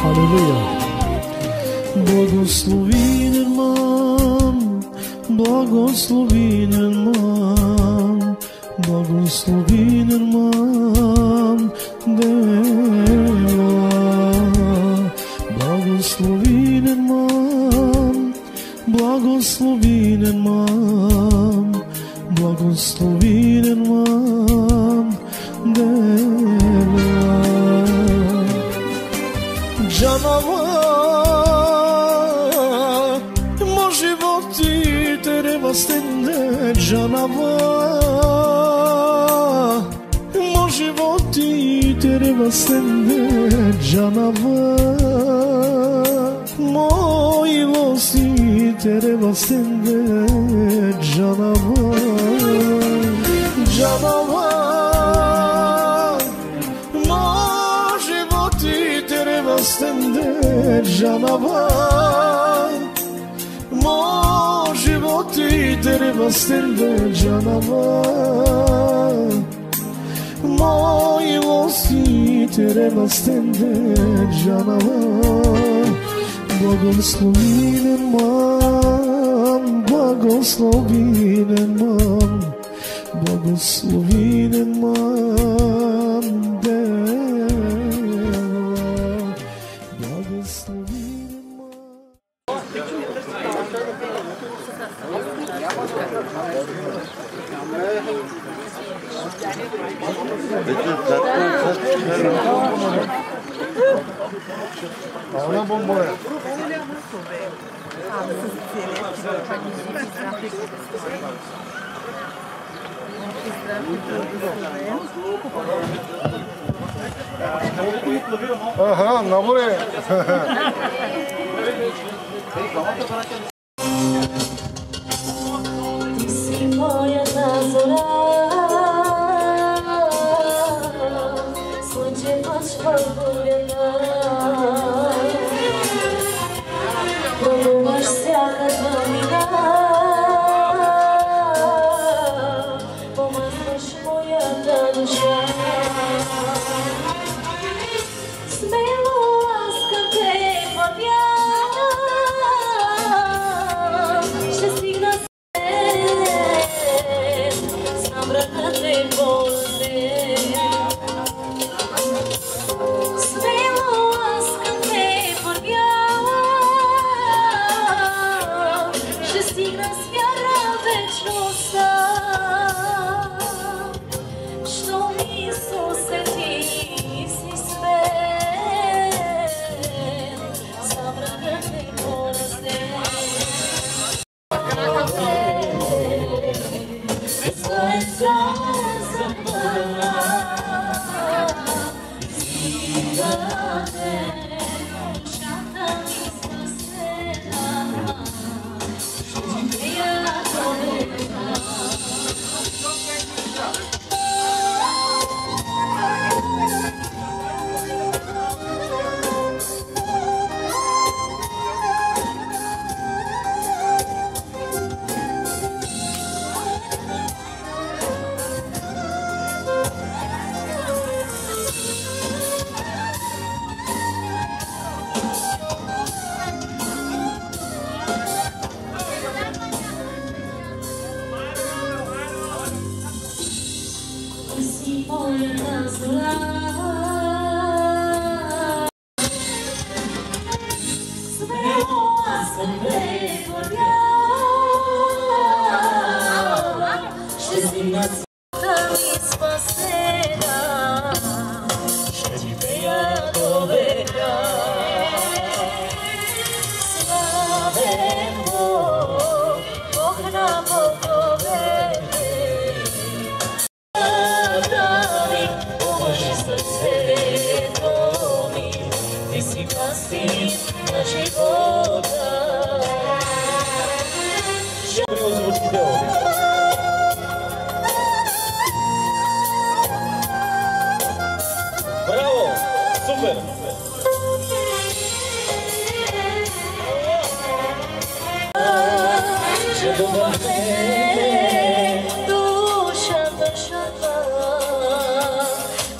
Halleluja. Благословен ман, благословен ман, благословен ман, дева. Благословен ман, благословен ман, благословен ман, дева. Джанава, мо животи терева стенде, Джанава, мо животи терева стенде, Джанава, мои лоси терева стенде, Джанава, Джанава. Stende canavar, mo životi treba stende canavar, moji losi treba stende canavar. Blagoslovinen man, blagoslovinen man, blagoslovinen man, Ona bomboya. Aha, nabore.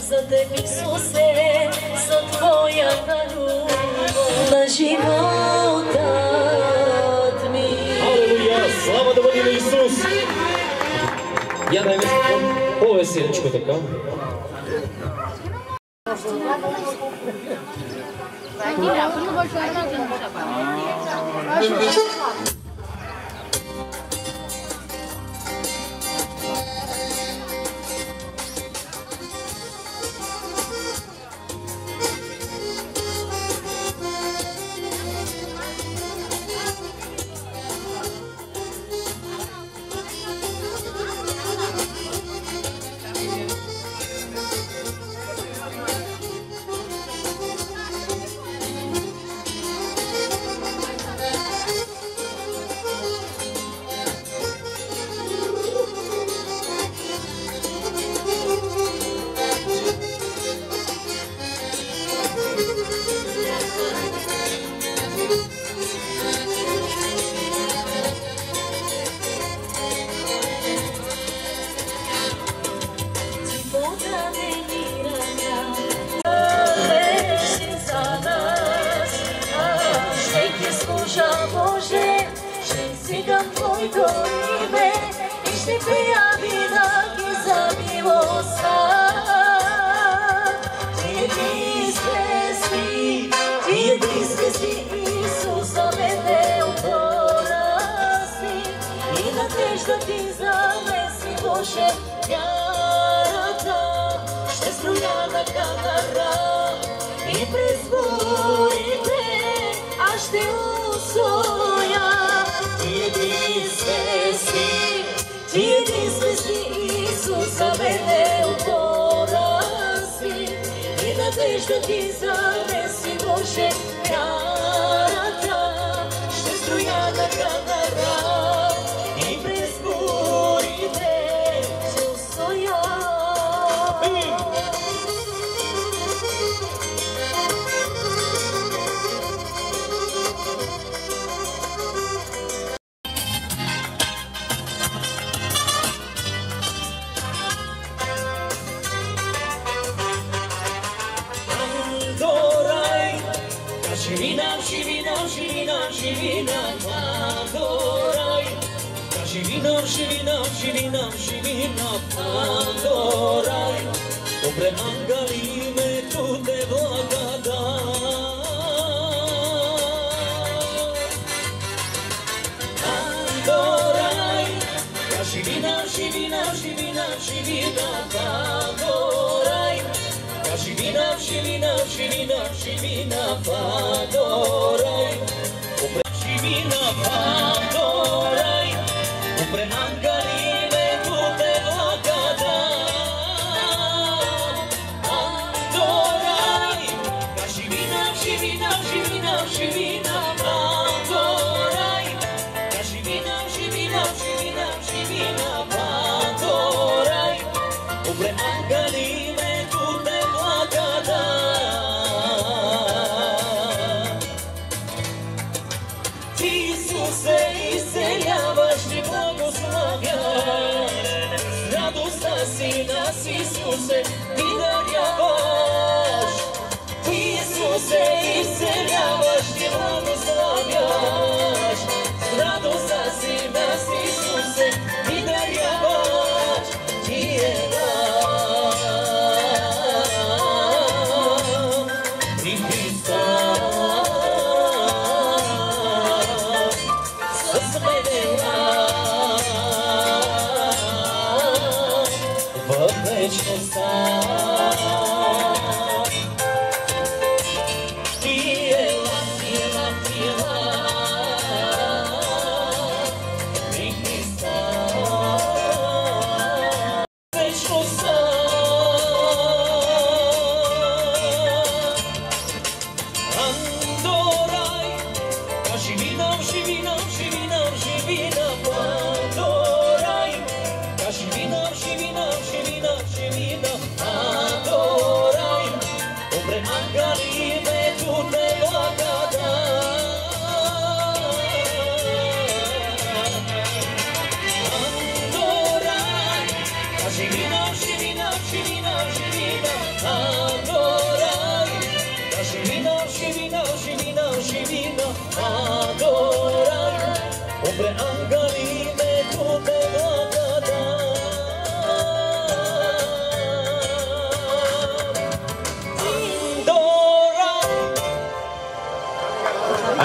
За теб, Исусе, за Твоята любов. По-веселичко така.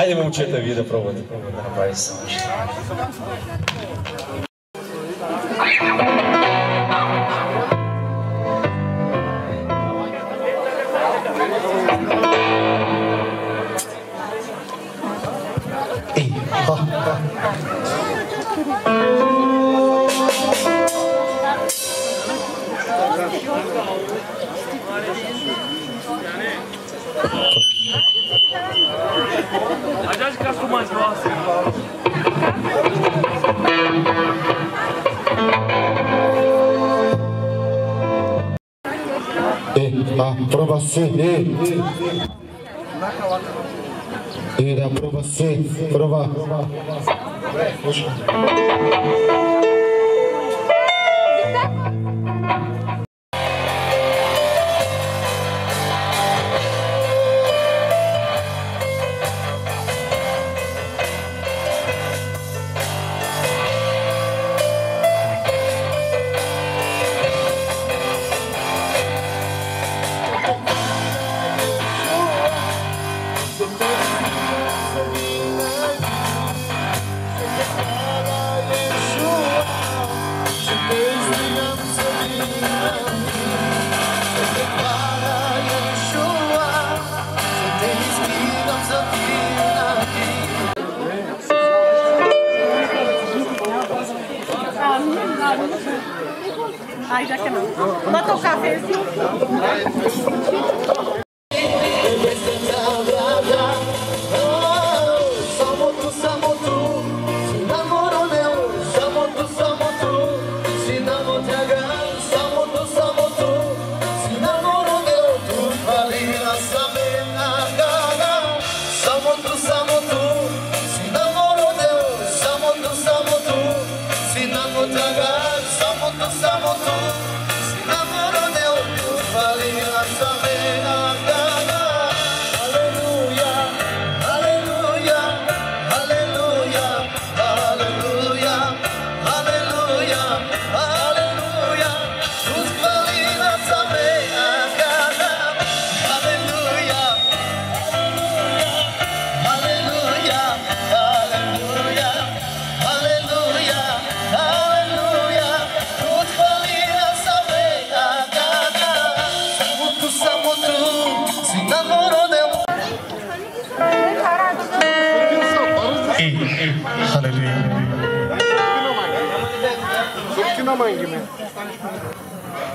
Айде, момчета, вие да пробвате да направите само нещо. Ajá ficar com mais próximo. Prova C. Era prova C. Prova. Ai, já que não. Bota o cafezinho.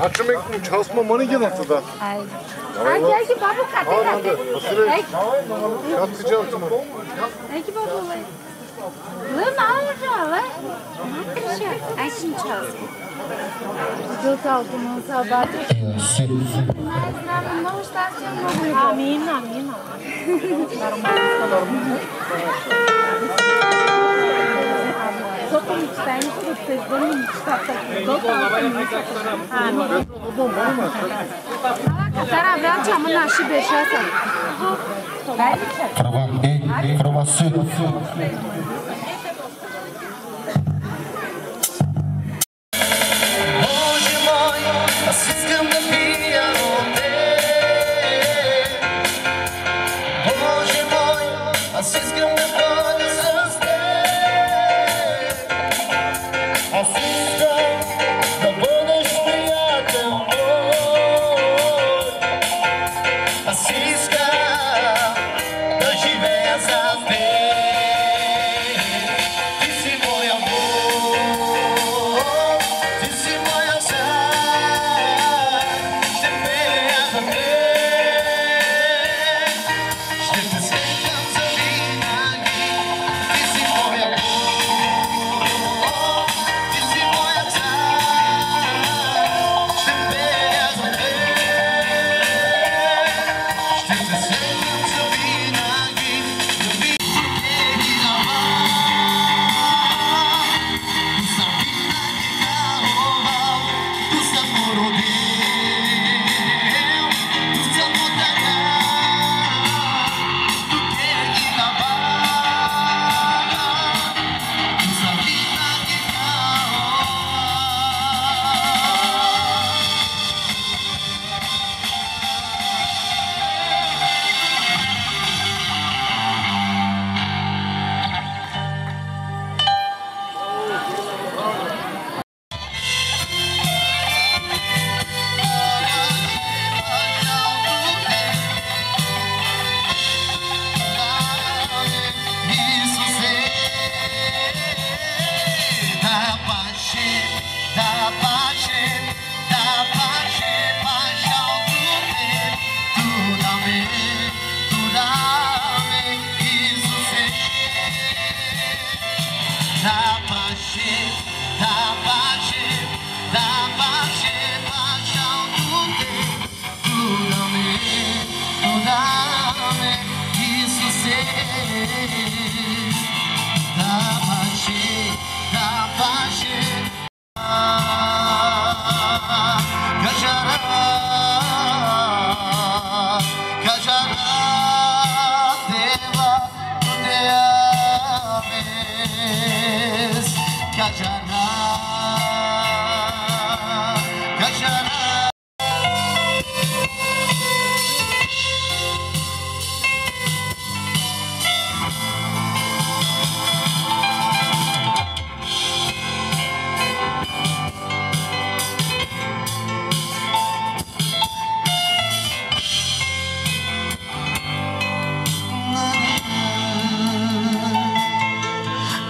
아침에 çalışma manı gene tutar. Ay. Ay gel ki babu katı. Ay. Yatacağım sana. Ay ki babu. Lan ne olacak lan? Ay şimdi çalış. Çok altımın sabahı. Não está sendo a mina. Só como está indo para vocês, vamos estar Cara, vraća mă naši beșasa. Prova E. Prova C. Francisca das diversas vezes.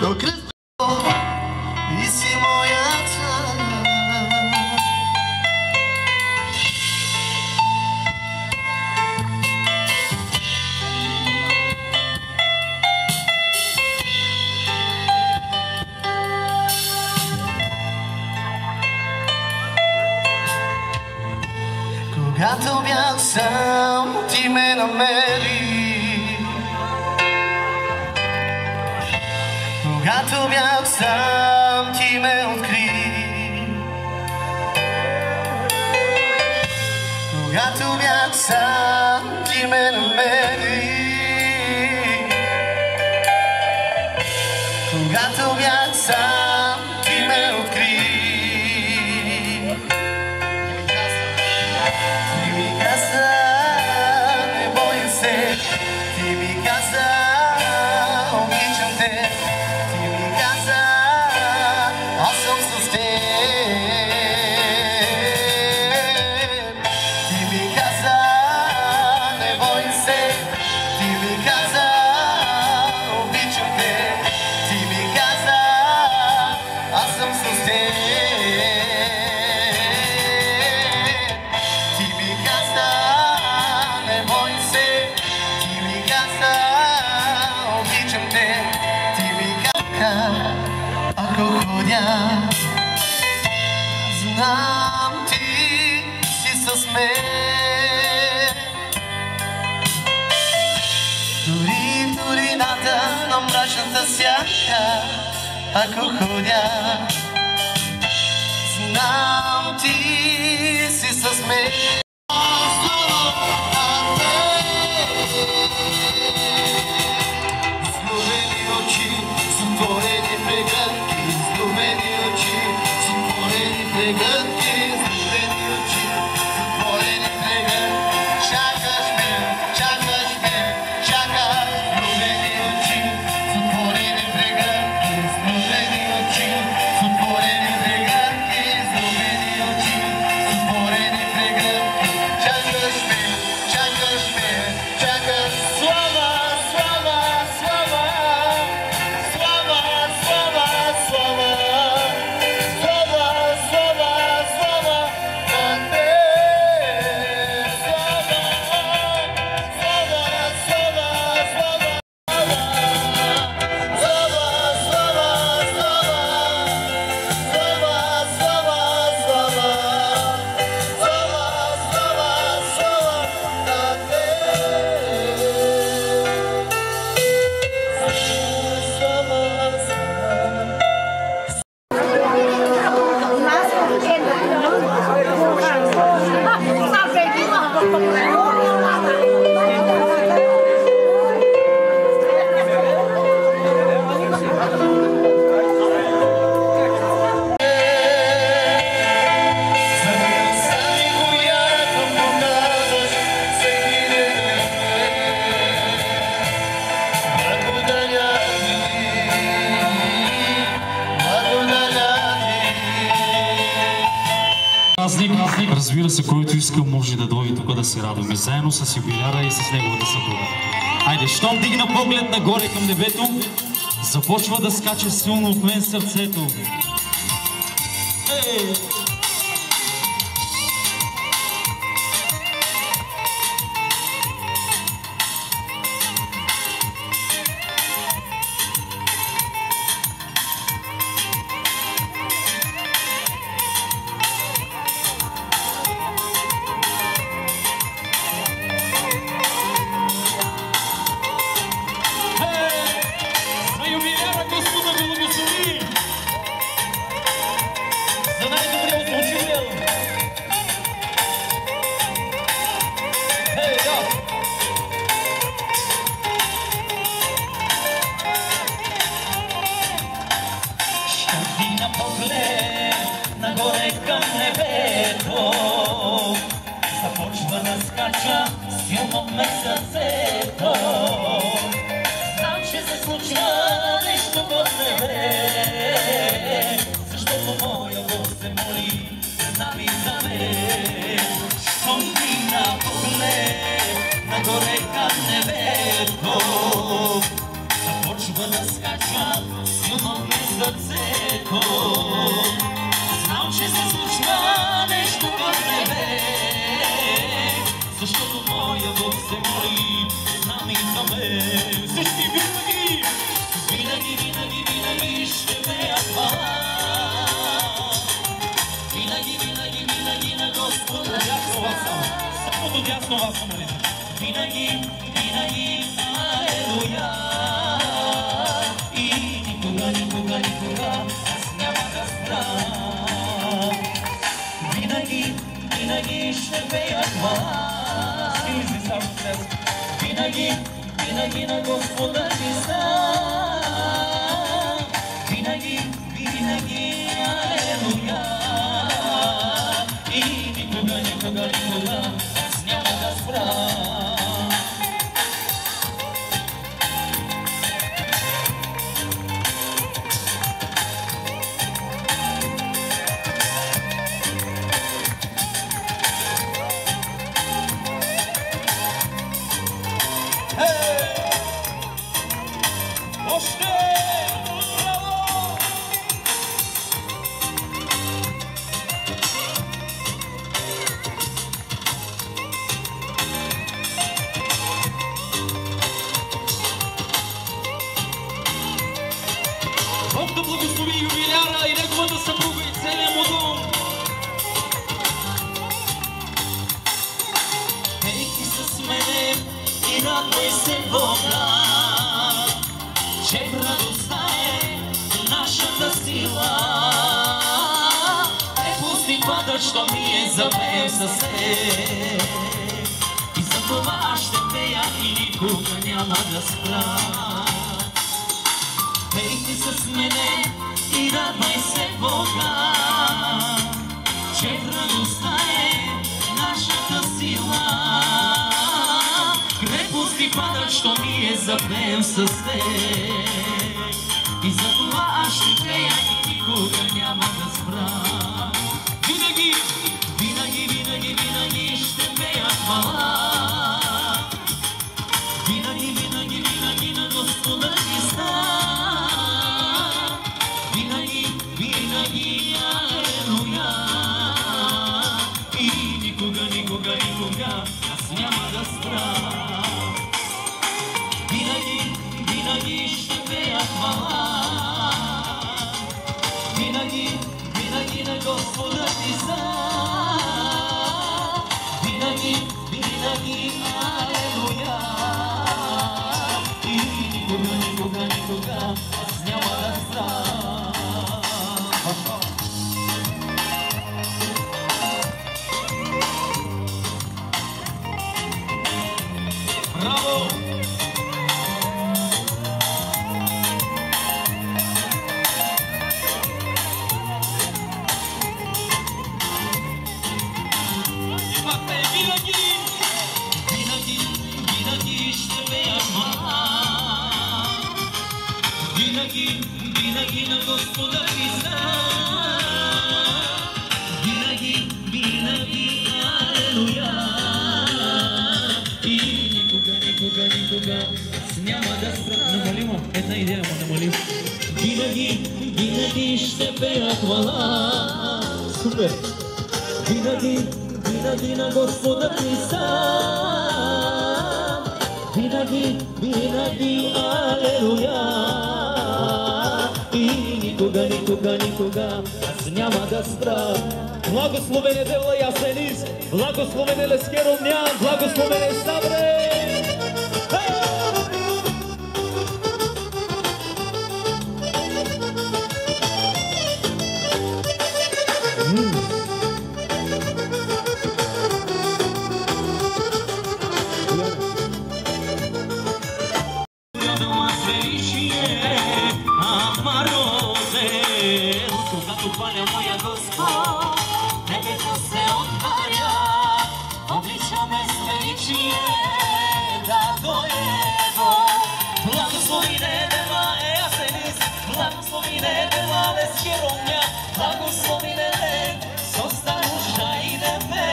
до кръста и си моята. Когато бях сам, ти ме намери. Когато бях сам, ти ме откри. Когато бях сам, ти ме намери. Когато бях сам, ти ме откри. Знам, ти си с мен. Дори в долината на мрачната сянка, ако ходя, знам, ти си с мен. Зловени очи, затворени преградки, зловени очи, затворени преградки, зловени очи, затворени преградки. Чакаш ме, чакаш ме, чакаш. Зловени очи, затворени преградки, зловени очи, затворени преградки, зловени очи, затворени преградки. Чакаш ме, чакаш ме, чакаш. Слава, слава, слава, слава, слава, слава. Разбира се, който иска, може да дойде тук да се радваме, заедно с юбиляра и с неговата съпруга. Айде, щом дигна поглед нагоре към небето, започва да скача силно в мен сърцето. Започва да скача силно в мен сърцето. Знам, че се случва нещо в тебе, защото моя Бог се моли, знам и за мен. Щом дигна поглед нагоре към небето, започва Почва да скача силно в мен сърцето. Знам, че се случва нещо в тебе, защото моя Бог се моли с нами за мен. Всички винаги, винаги, винаги, винаги ще пея хвала. Винаги, винаги, винаги на Господа. Дясно вас съм, самото дясно вас съм, нали? Винаги, винаги, алелуя. И никога, никога, никога аз няма да спра. Винаги, винаги ще пея хвала. Винаги, винаги на Господа Христа. Винаги, винаги, алелуя. И никога, никога, никога аз няма да спра. Бог да благослови юбиляра и неговата съпруга и целия му дом. Ей ти с мене и радвай се Бога, че в радостта е нашата сила. Не пусти падът, що ние запеем със теб. И за това аз ще пея и никога няма да спра. Пей ти с мене и радвай се Бога, че в радостта е нашата сила. Крепости падат, що ние запеем с теб. И за това аз ще пея и никога няма да спра. Винаги, винаги, винаги, винаги ще пея хвала. Винаги, винаги, винаги на Господа Христа. Винаги, винаги, алелуя. И никога, никога, никога аз няма да спра. Винаги, винаги ще пея хвала. Винаги, винаги на Господа Христа. Винаги, винаги, алелуя. И никога, никога, никога аз няма да спра. Браво! Винаги, винаги на Господа Христа. Винаги, винаги, алелуя. И никога, никога, никога аз няма да спра. Намалима, една идея му намалим. Винаги, винаги ще пея хвала. Супер! Винаги, винаги на Господа Христа. Винаги, винаги, алелуя. И никога, никога, никога аз няма да спра. Благословен е Девла Ясенис, благословен е Лески Румнян, благословен е Сабре. Когато паля моя Господ, небето се отваря, обличаме с величие, да доево. Благослови Девла Ясенис, благослови Девла Лески Румнян, благослови Состануша и Деве.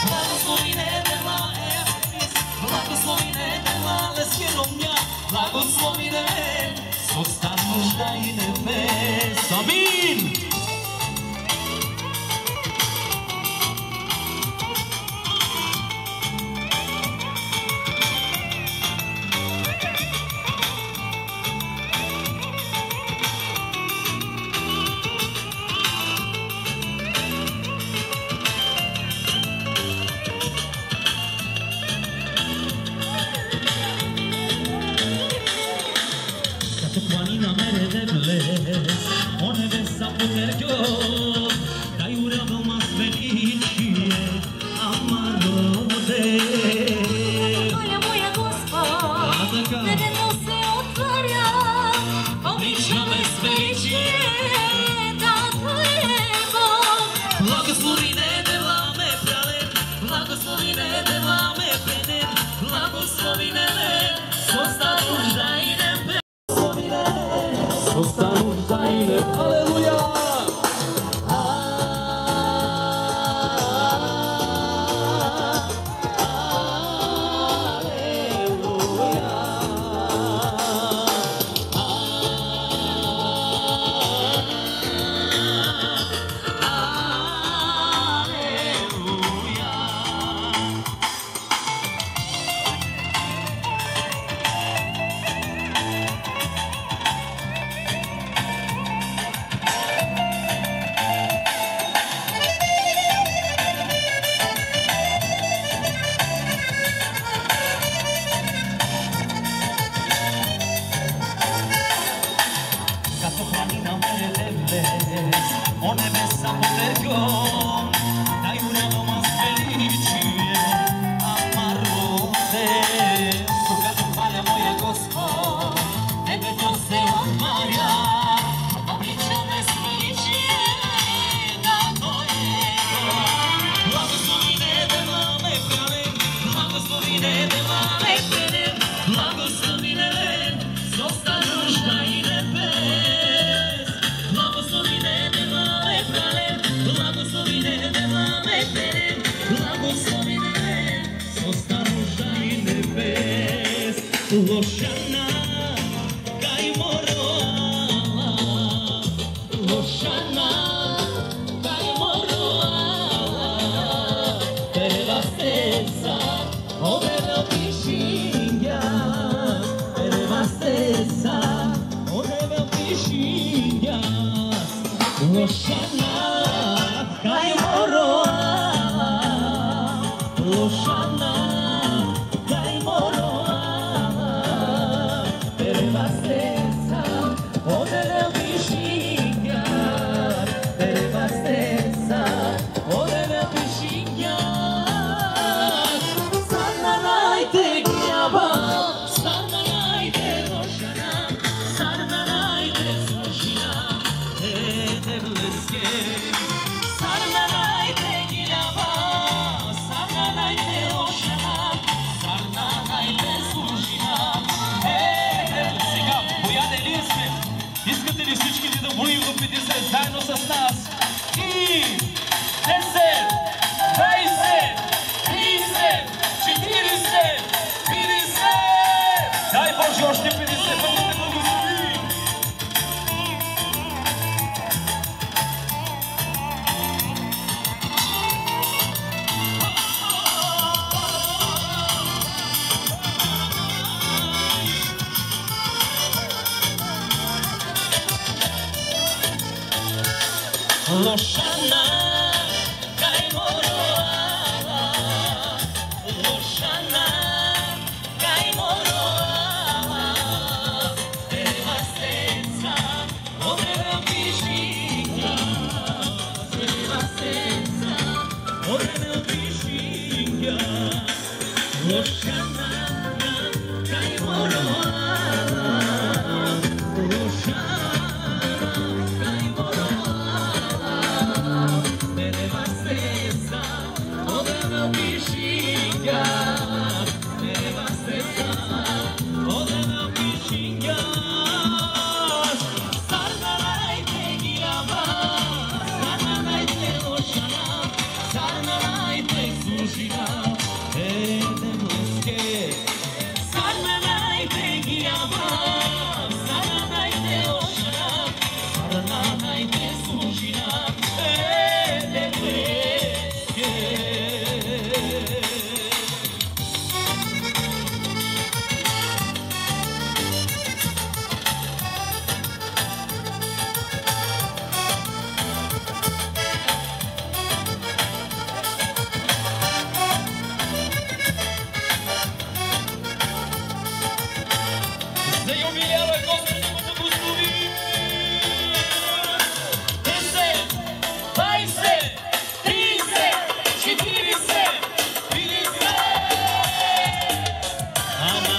Благослови Девла Ясенис, благослови Девла Лески Румнян, благослови Blagoslovine s ostanužda i nebes. Amin!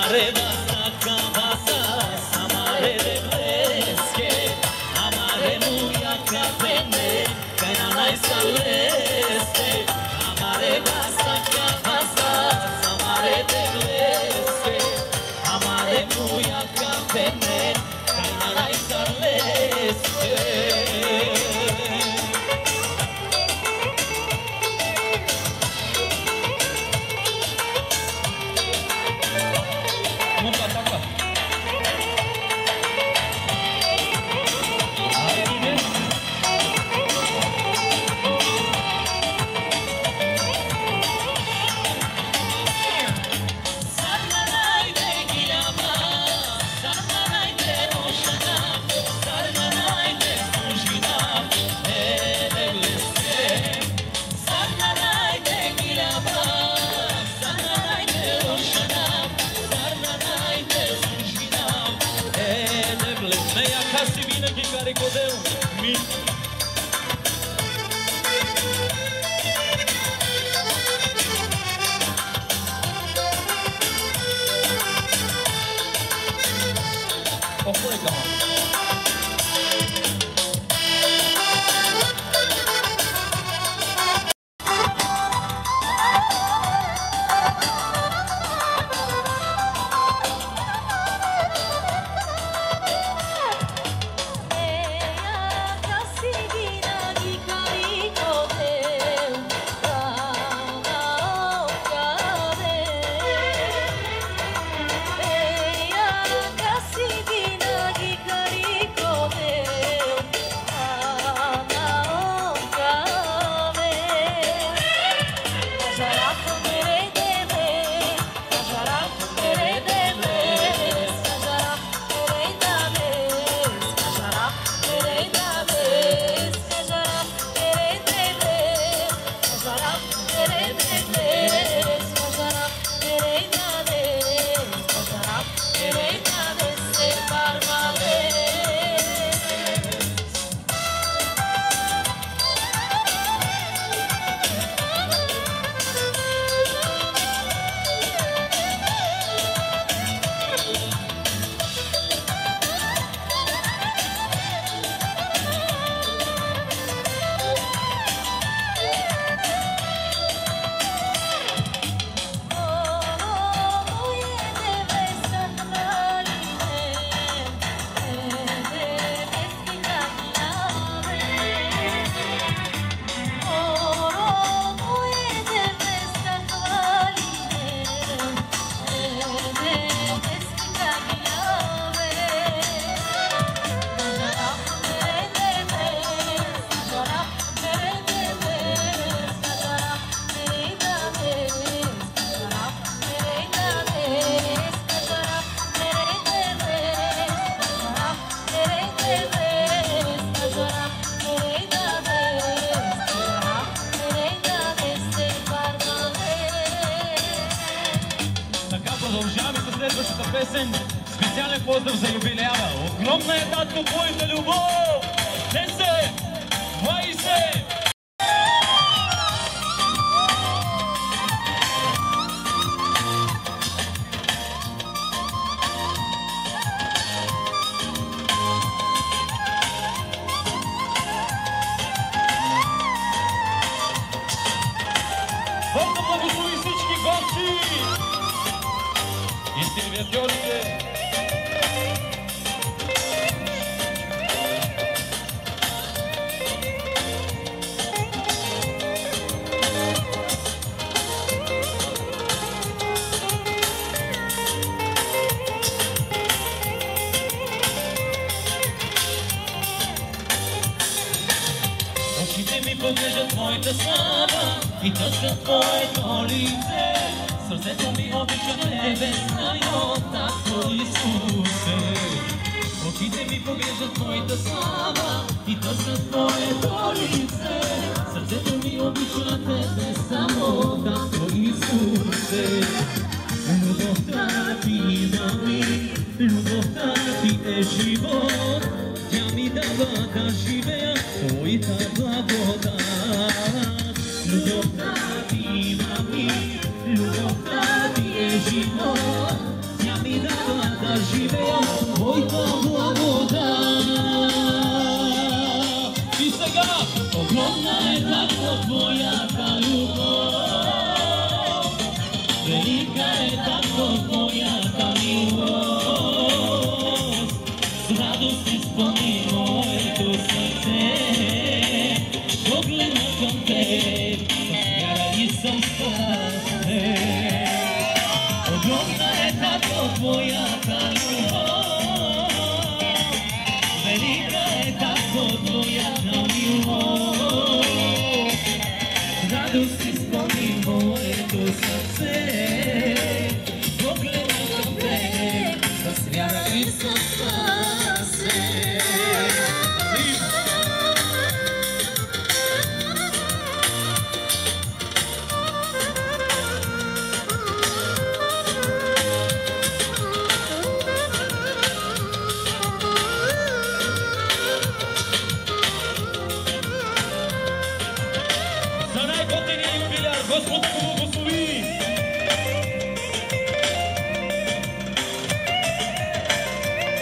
Amare basa kabasa, amare de bleske, amare muya kapene, kaina nai saleste. Amare basa kabasa, amare de bleske, amare muya kapene, kaina nai saleste. Продължаваме със следващата песен. Специален поздрав за юбилеяра. Огромна е, татко, твоята любов! 10, 20! Бог да благослови всички гости и сервиатьорите. Очите ми поглеждат моята слава и търсят твоето лице. Сърцето ми обича Тебе, знайно, Татко Исусе. Очите ми поглеждат моята слава и търсят твоето лице. Сърцето ми обича Тебе, само Татко Исусе. Любовта Ти, мами, любовта Ти е живот. Тя ми дава да живея Твоята благодат. Любовта Ти, мами, любовта Ти е живот. Тя tako tvoja любов, велика е tako твоята милост. Радост изпълни моето сърце, погледна към теб с вяра и със спасение. Господ го благослови!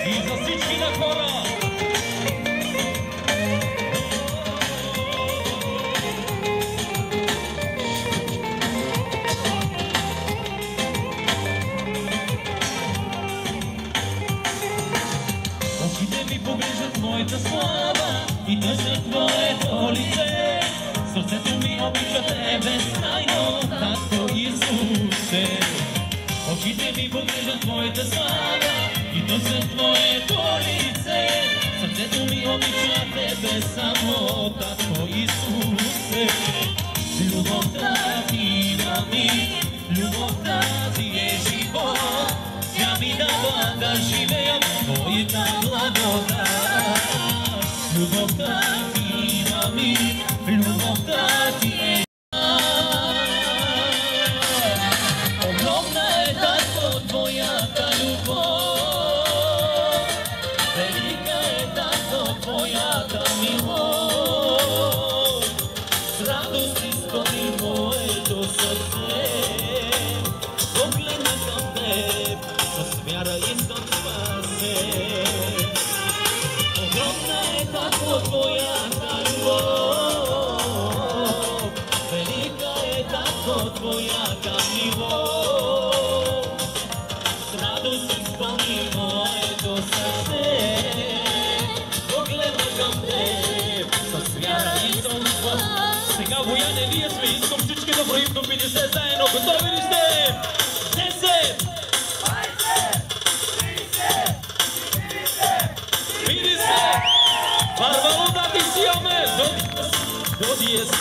И за всички на хора! Очите ми поглеждат моята слава и търсят твоето лице. Сърцето ми обича тебе безкрайно, татко Исусе. Очите ми поглеждат твоята слава и търсят твоето лице. Сърцето ми обича тебе само, татко Исусе. Любовта ти мами, любовта ти е живот. Тя ми дава да живея в твоята благодат. Любовта ти мами, любовта ти е огромна е татко твоята любов, велика е татко твоята милост. С радост изпълни моето сърце, погледна към теб с вяра и със спасение. Огромна е татко твоята любов, велика е татко твоята милост. С радост изпълни моето сърце, погледна към теб с вяра и със спасение. Сега вояне, ние сме, искам всички да броим до 50 заедно. Готови ли сте? 10, 50, Barbaro da Tisiome, do 10.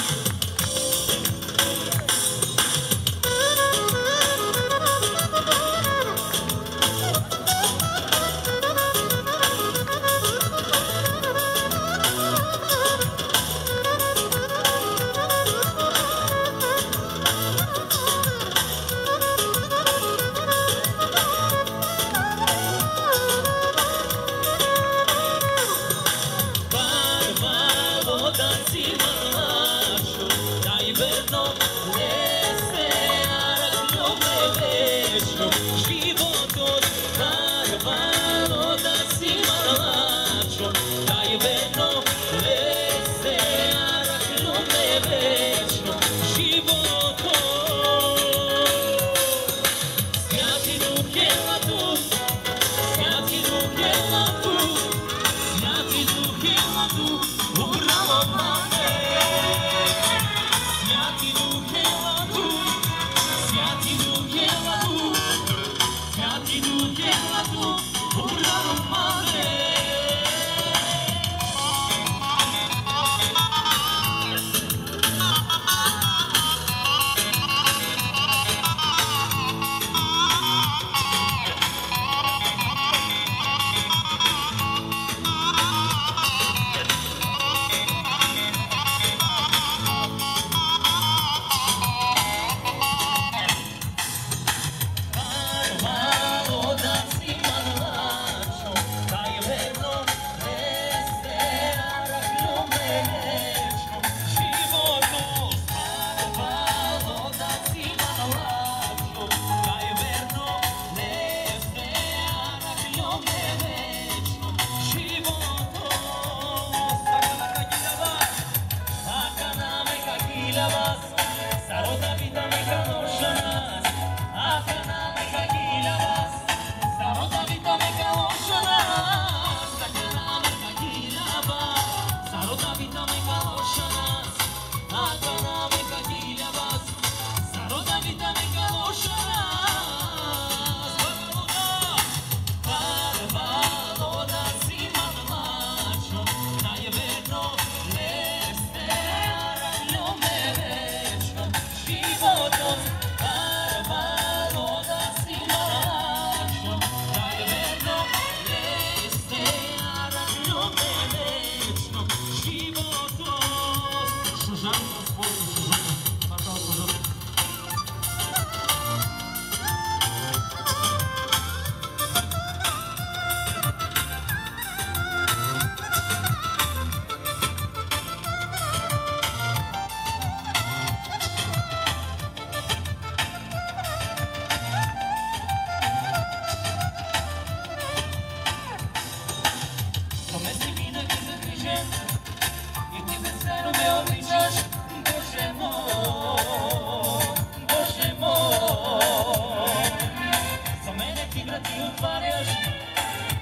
да ти отваряш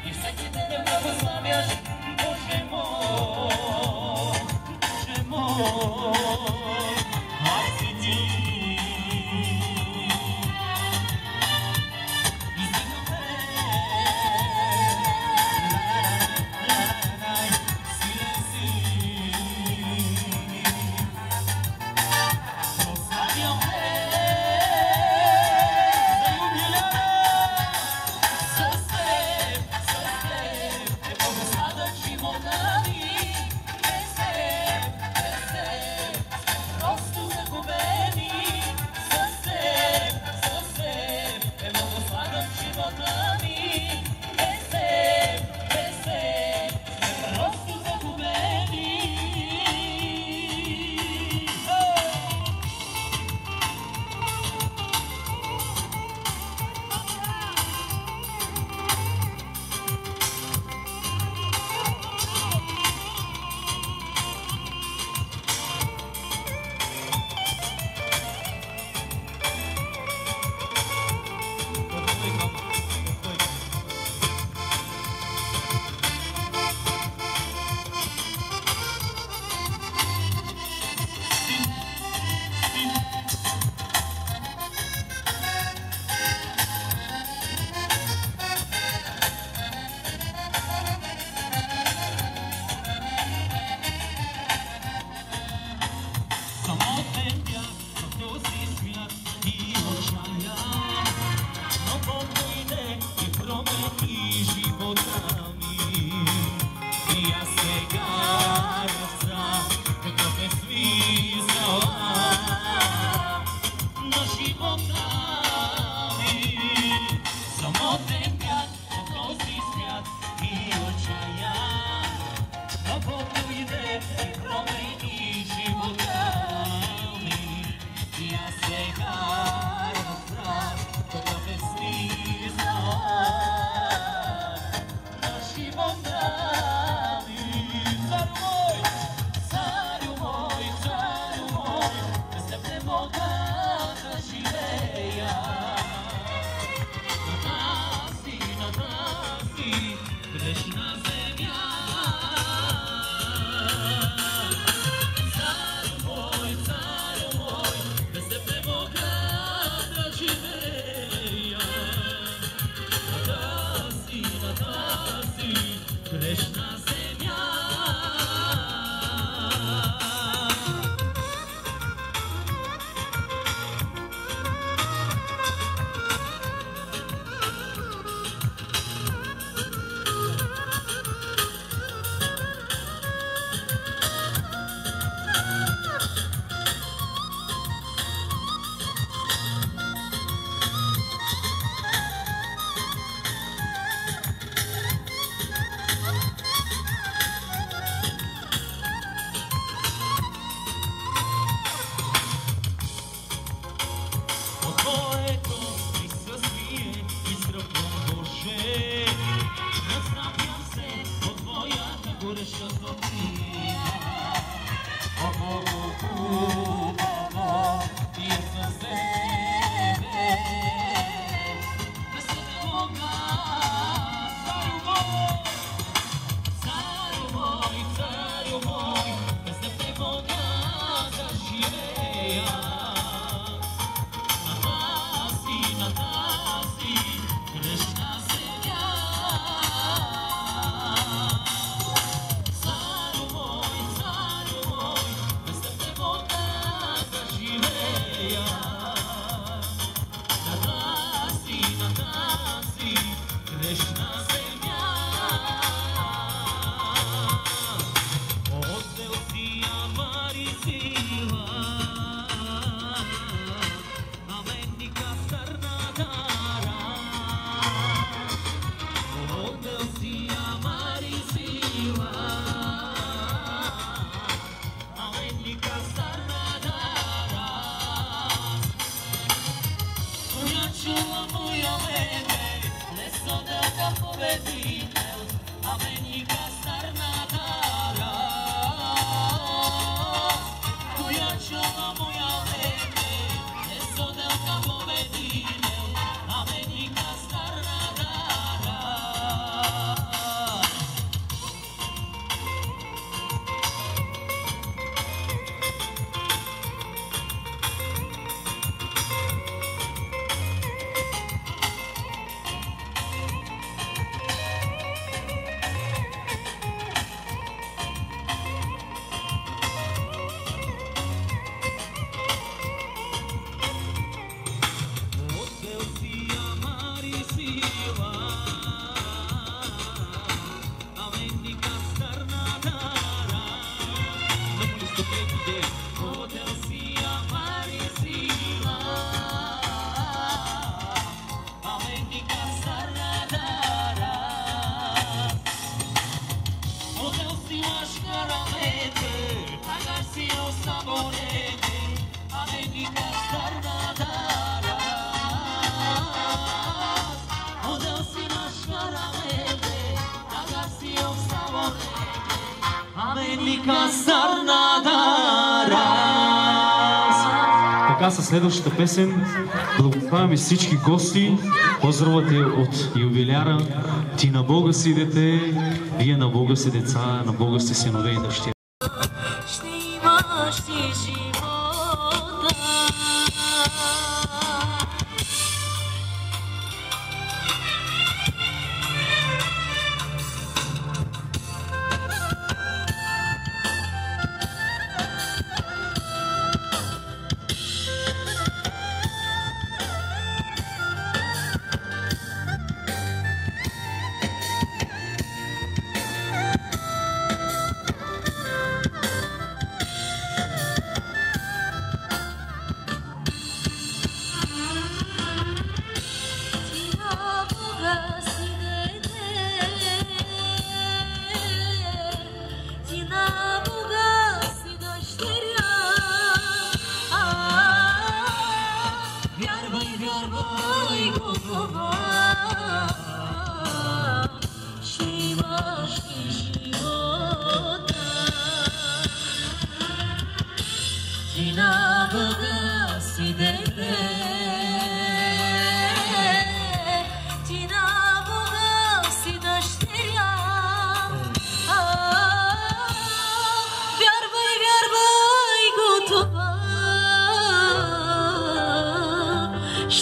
и всеки ден да благославяш. Боже мой, аз си ти. Moja свещеника старната раз. Така със следващата песен благославяме всички гости. Поздравате от юбиляра. Ти на Бога си дете, вие на Бога си деца, на Бога сте синове и дъщери. Ще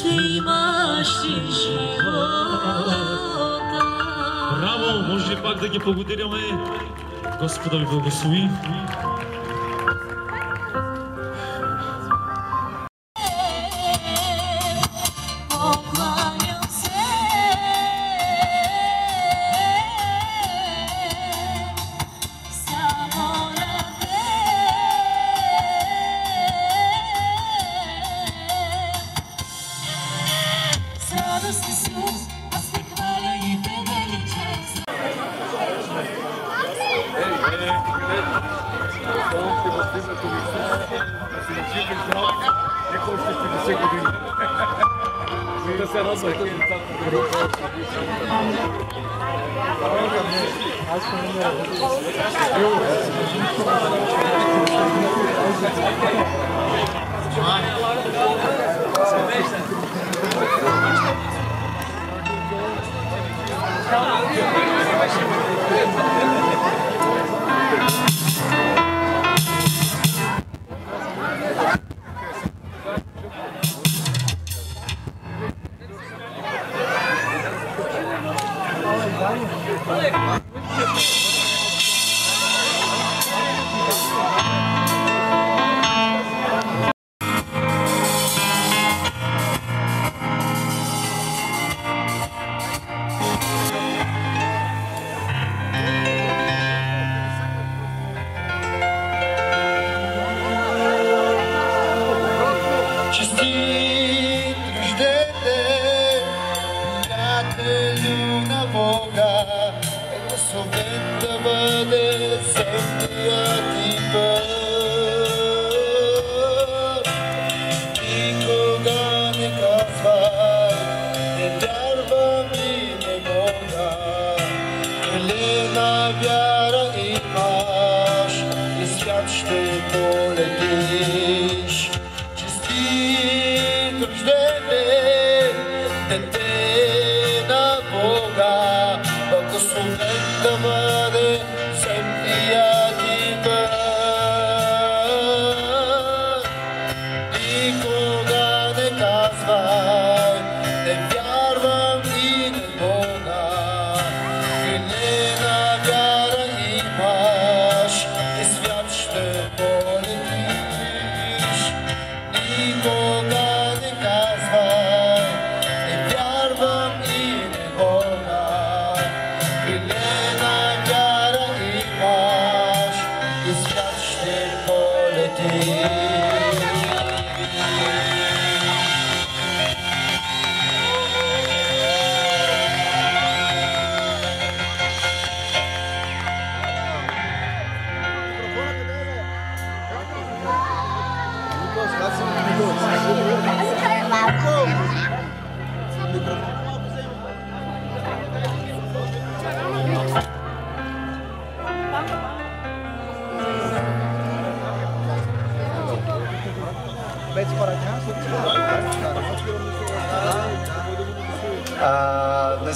имаш ти живота. Браво! Може ли пак да ги благодаряме? Господа ви благослови. Вярвам и на Бога, и не на вяра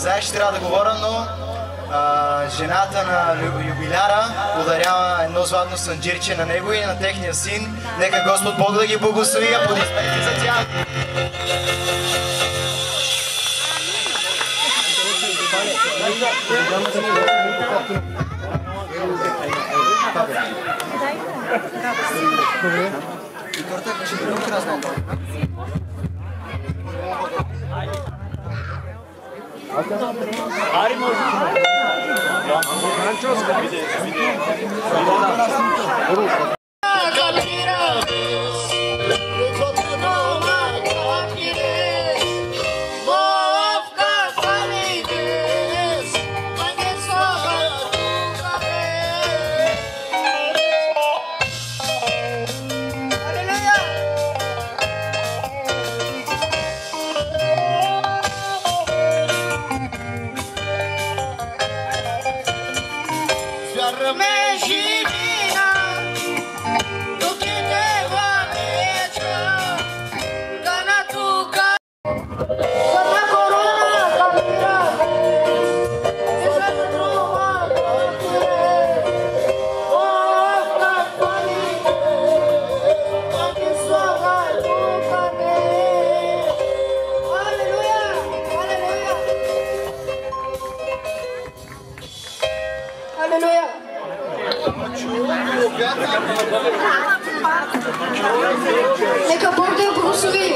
Сега ще трябва да говоря, но жената на юбиляра ударява едно златно санджирче на него и на техния син. Нека Господ Бог да ги благослови, аплодисменти за тях. Нека Бог да я благослови.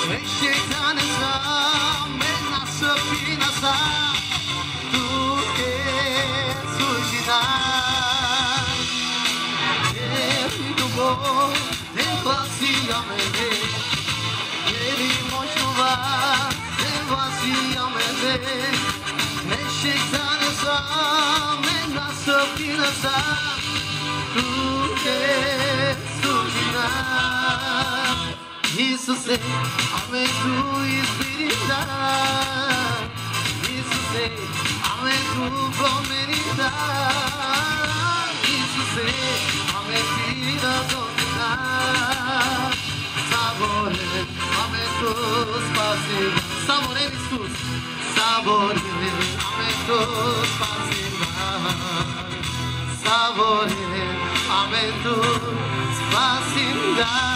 Meşşekten esam ben nasıl pinasa Tuke sujina Dubo Devasiyamede Yeri moşuva Devasiyamede Meşşekten esam ben nasıl pinasa Tuke sujina Isuse, ame tu espirita Isuse, ame tu promenita Isuse, ame tira domina Sabore, ame tu spasiva Sabore, Iisus Sabore, ame tu spasiva Sabore, ame tu spasiva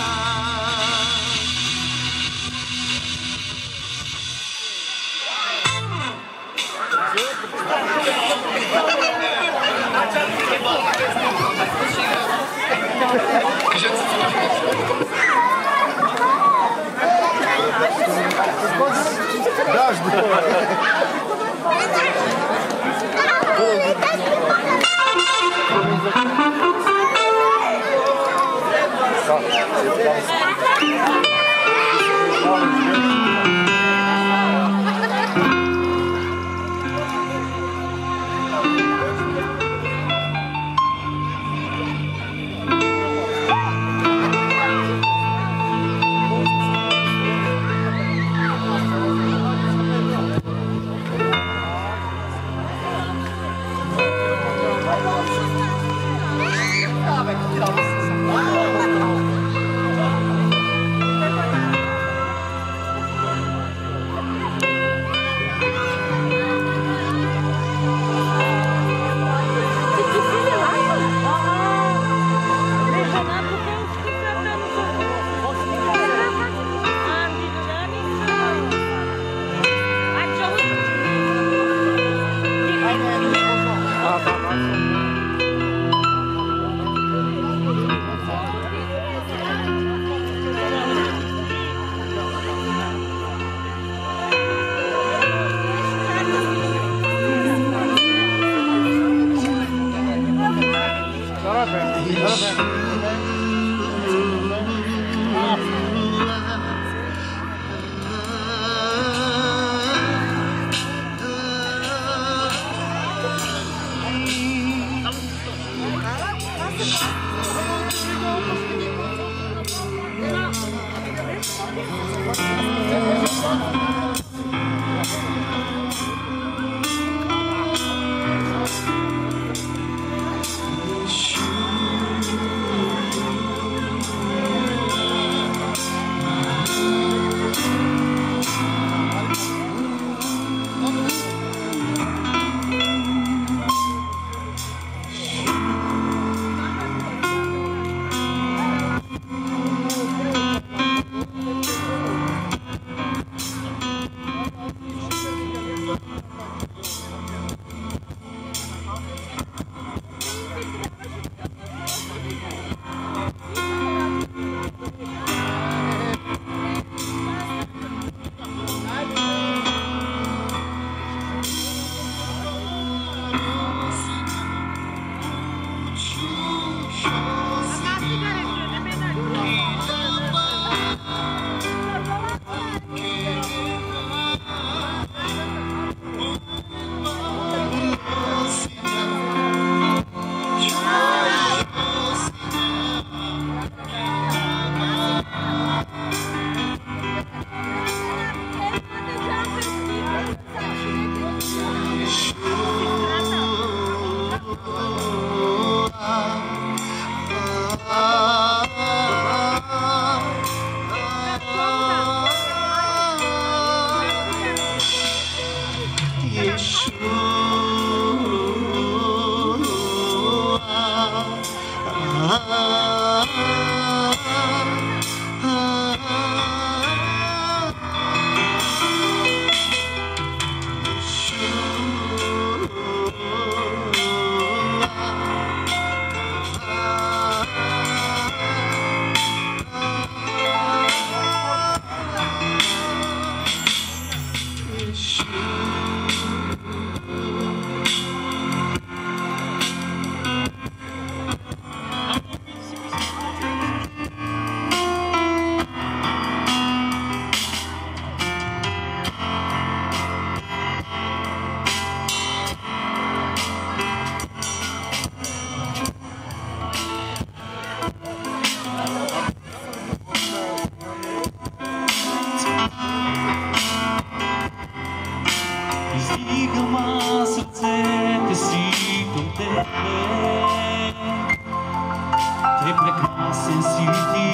Те прекрасен си ти,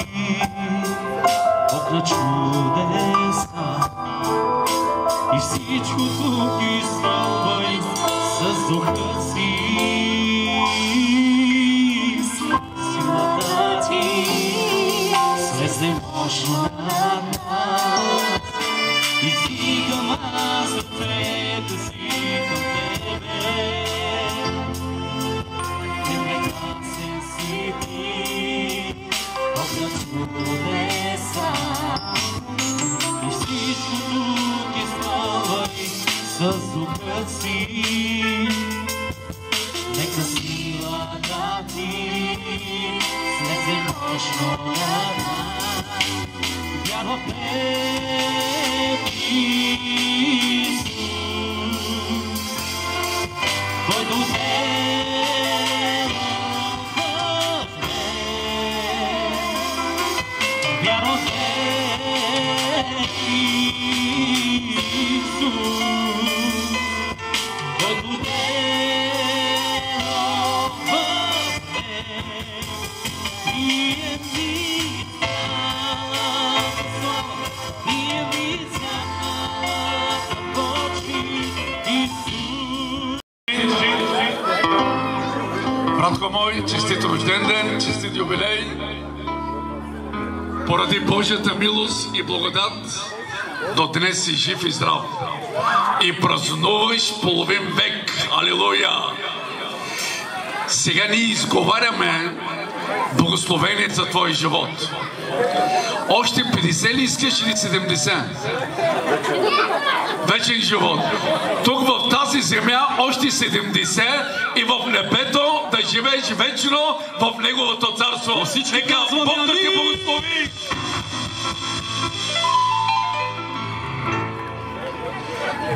Бог на чудеса, и всичко тук изпълвай с духа си. Силата ти слезе мощно над нас, извикам аз ръцете си към тебе. Прекрасен си ти, Бог на чудеса, и всичко тук изпълвай с духа си. Нека силата ти слезе мощно над нас, вярва в теб, Исус, който вярва в теб, Исус, който Братко мой, честит рожден ден, честит юбилей. Поради Божията милост и благодат до днес си жив и здрав и празнуваш половин век. Алилуя! Сега ние изговаряме благословение за твой живот. Още 50 ли искаш или 70? Вечен живот. Тук в тази земя още 70 и в небето да живееш вечно в Неговото царство. Нека Бог да ти благослови!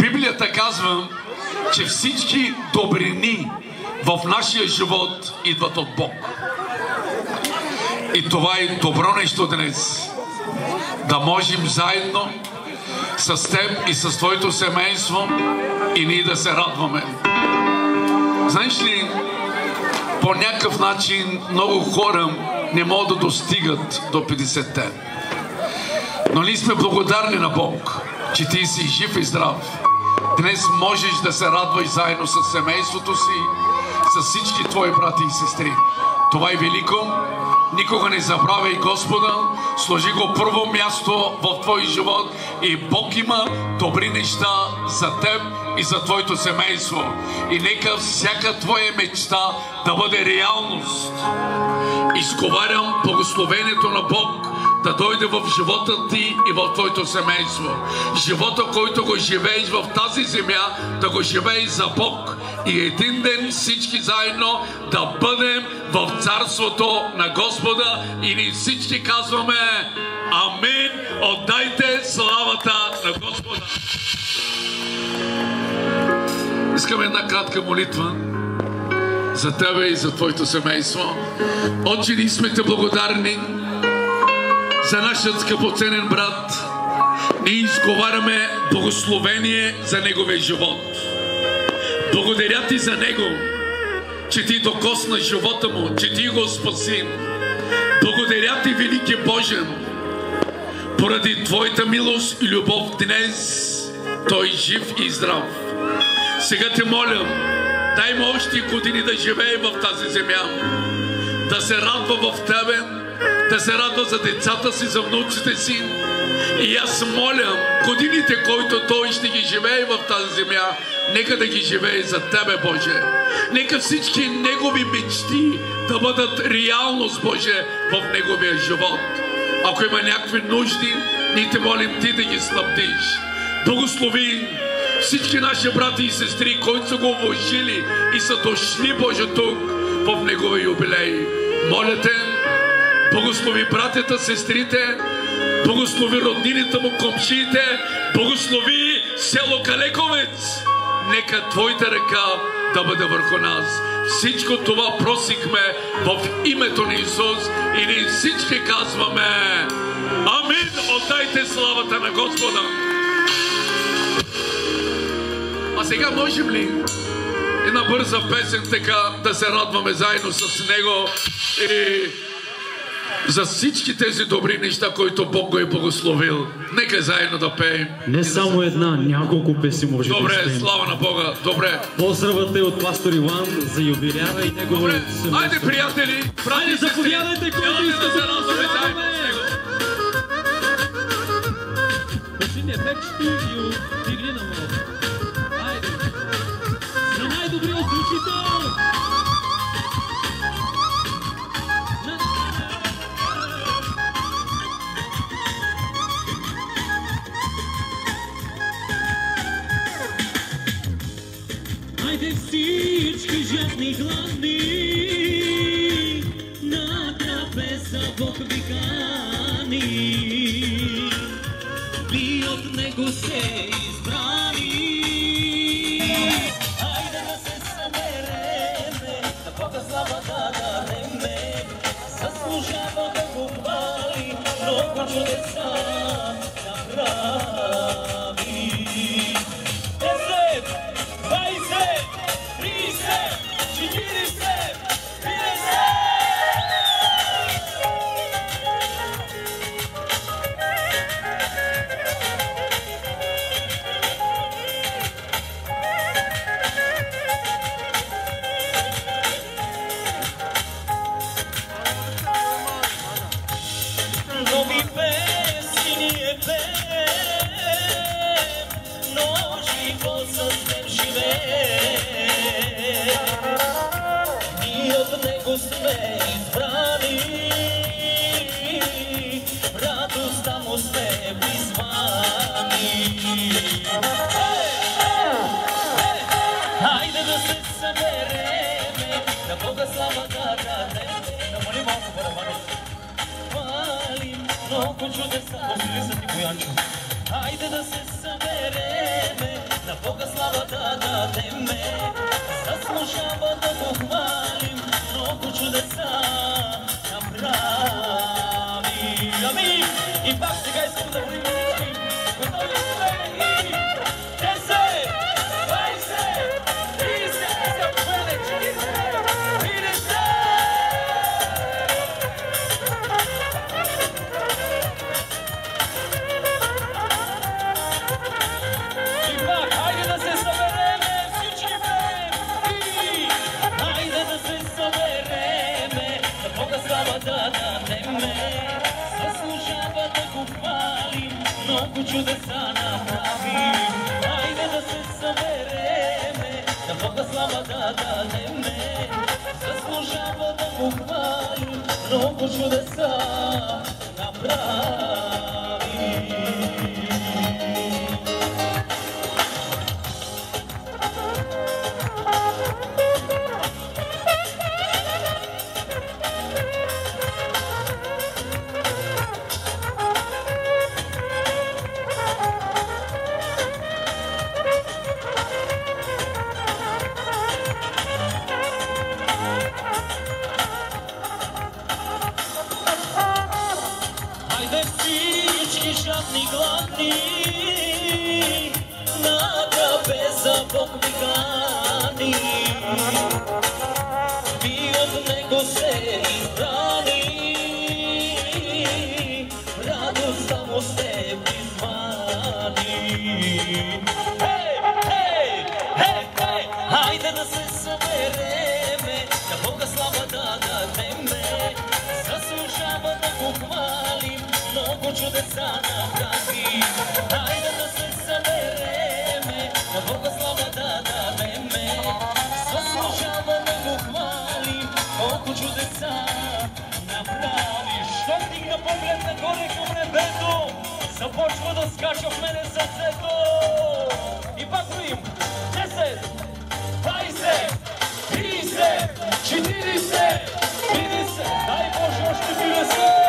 Библията казва, че всички добрини в нашия живот идват от Бог. И това е добро нещо днес. Да можем заедно с теб и с твоето семейство и ние да се радваме. Знаеш ли, по някакъв начин много хора не могат да достигат до 50-те. Но ние сме благодарни на Бог, че ти си жив и здрав. Днес можеш да се радваш заедно с семейството си, с всички твои брати и сестри. Това е велико. Никога не забравяй Господа, сложи го първо място в твой живот и Бог има добри неща за теб и за твоето семейство. И нека всяка твоя мечта да бъде реалност. Изговарям благословението на Бог да дойде в живота ти и в твоето семейство. Живота, който го живееш в тази земя, да го живееш за Бог. И един ден всички заедно да бъдем в царството на Господа и ние всички казваме Амин. Отдайте славата на Господа. Искам една кратка молитва за тебе и за твоето семейство. Отче, ние сме те благодарни за нашият скъпоценен брат. Ние изговаряме благословение за неговия живот. Благодаря ти за него, че ти докосна живота му, че ти го спаси. Благодаря ти, велики Боже, поради твоята милост и любов днес той е жив и здрав. Сега те моля, дай му още години да живее в тази земя, да се радва в тебе, да се радва за децата си, за внуците си. И аз моля, годините, които той ще ги живее в тази земя, нека да ги живее за тебе, Боже. Нека всички негови мечти да бъдат реалност, Боже, в неговия живот. Ако има някакви нужди, ние те молим ти да ги снабдиш. Благослови всички наши брати и сестри, които са го вложили и са дошли, Боже, тук в неговия юбилей. Моля те, благослови братята, сестрите, благослови роднините му, комшиите, благослови село Калековец. Нека твоята ръка да бъде върху нас. Всичко това просихме в името на Исус и ние всички казваме Амин. Отдайте славата на Господа. А сега можем ли една бърза песен, така да се радваме заедно с него и за всички тези добри неща, които Бог го е благословил. Нека заедно да пеем. Не само една, няколко песни може да Добре, изпеем. слава на Бога, добре. Поздравате от пастор Иван за юбиляра и негово Добре, семейство. айде приятели, Айде заповядайте, който иска да се радваме заедно с него. Почини ефектчето и отигни на малко. Айде. За най-добрия звучител! Айде всички жадни и гладни, на трапеза Бог ви кани. Ви от него сте избрани. Айде да се събереме, на Бога слава да дадеме. Заслужава да го хвали, много чудеса направи. 10, 20, 30, 40, 50. Нови песни ние пеем, но живот с нем живеем. Ние от него сме избрани, радостта му сме призвани. Хайде да се събереме, на Бога слава да дадем. Намали малко барабаните. Хвалим много чудеса. Усили са ти, Боянчо. Хайде да се събереме, на Бога слава да дадеме. Заслужава да го хвалим, много чудеса направи. Амин! И пак сега искам да вървим всички. Готови сме и 10, 20, 30, 50. И пак, хайде да се събереме, всички пеем. Хайде да се събереме, на Бога слава да дадеме. Заслужава да го хвалим, много чудеса направи. Хайде да се събереме, на Бога слава да дадеме. Заслужава да го хвалим, много чудеса направи. Хайде всички жадни и гладни, на трапеза Бог ви кани. Ви от него сте избрани, радостта му сте призвани. Хей, хей, хей, хей! Хайде да се събереме, на Бога слава да дадеме. Заслужава да го хвалим, много чудеса направи. Хайде да се събереме, на Бога слава да дадеме. Заслужава да го хвалим, много чудеса направи. Що вдигна поглед нагоре към небето, започва да скача в мене сърцето. И пак вим, 10, 20, 30, 40, 50. Дай Боже, още 50.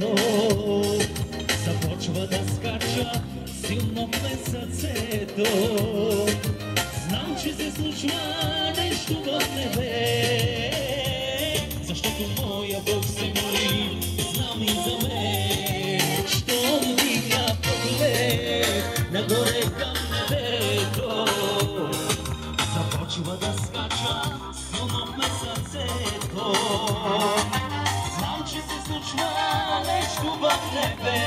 сърцето започва да скача силно в мен сърцето. Знам, че се случва нещо в небе, защото моя Бог се моли, знам и за мен. Щом вдигна поглед нагоре към небето, започва да скача силно в мен сърцето. Знам, че се случва нещо в небе,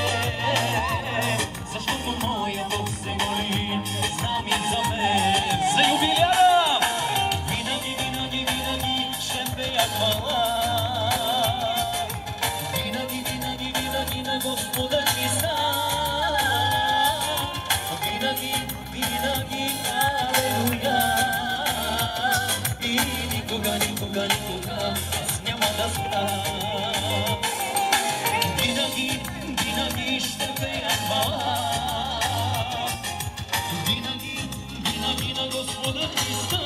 защото моя Бог се моли, знам и за мен. За юбиляра! Винаги, винаги, винаги ще пея хвала. Винаги, винаги, винаги на Господа Христа. Винаги, винаги, алелуя. И никога, никога, никога аз няма да спра. Винаги, винаги ще пея хвала. Винаги, винаги на Господа Христа.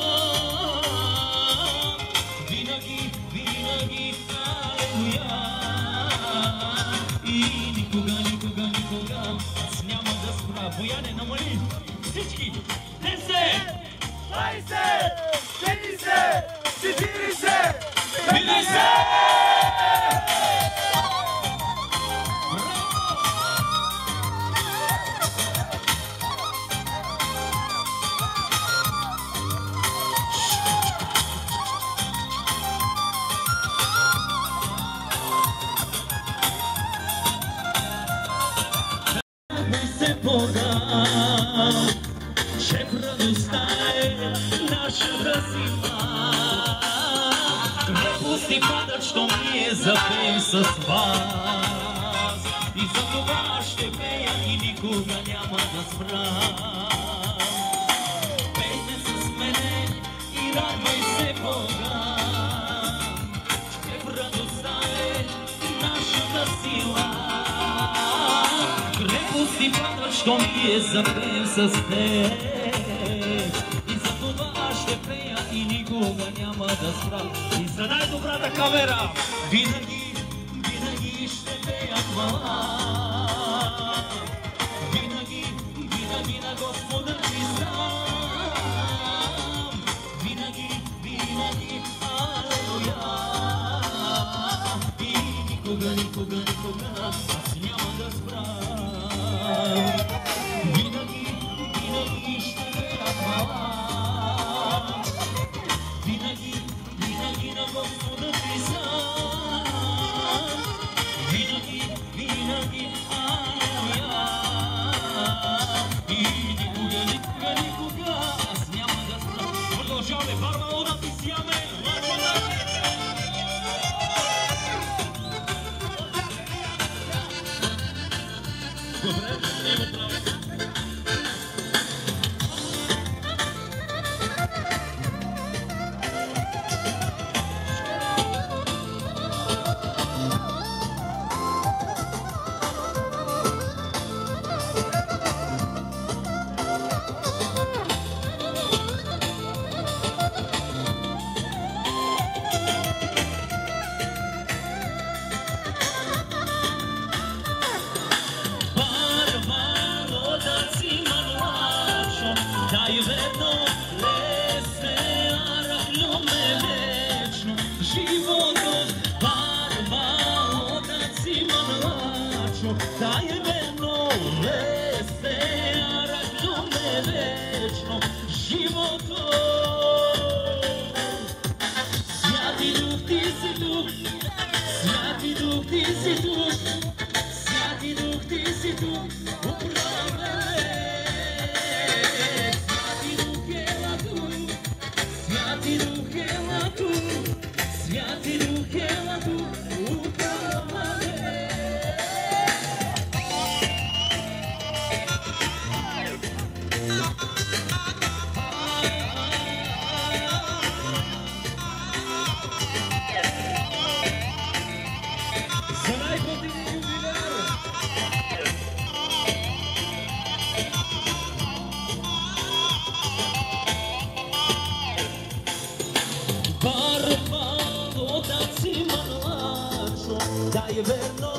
Винаги, винаги, алелуя. И никога, никога, никога аз няма да спра. Бояне, намали всички! 10, 20, 30, 40, 50! Бога, че радостта е нашата сила. Крепости падат, що ние запеем с вас. И за това ще пея и никога няма да спра. Пейте с мене и радвай се Бога, че радостта е нашата сила. Крепости падат, що ние запеем с теб. И за това ще пея и никога няма да спра. И за най-добрата камера винаги, винаги ще пея хвала. Винаги, винаги на Господа Христа. Винаги, винаги, алелуя. И никога, никога, никога аз няма да спра. Винаги, винаги ще пея хвала. Винаги, винаги на Господа Христа. Винаги, винаги, алелуя. И никога, никога, никога аз няма да спра. Продължаваме, Барбало да ти сияме. Добре, има право. Dai verno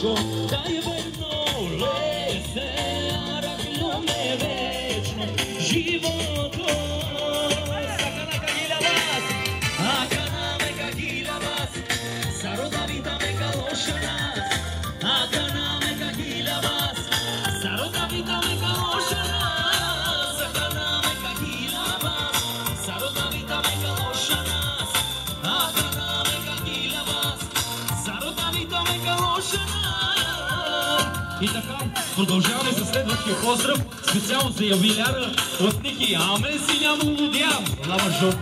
всичко, да е верно, лесерах люме вечно, живото. Сакана кагиля вас, акана ме кагиля вас, сародавита ме калоша нас, акана ме кагиля вас, сародавита ме калоша нас, акана ме кагиля вас, сародавита ме калоша нас, акана ме кагиля вас, сародавита ме калоша нас. И така, продължаваме със следващия поздрав, специално за юбиляра от Ники. Амен си няма лудям, лава жо.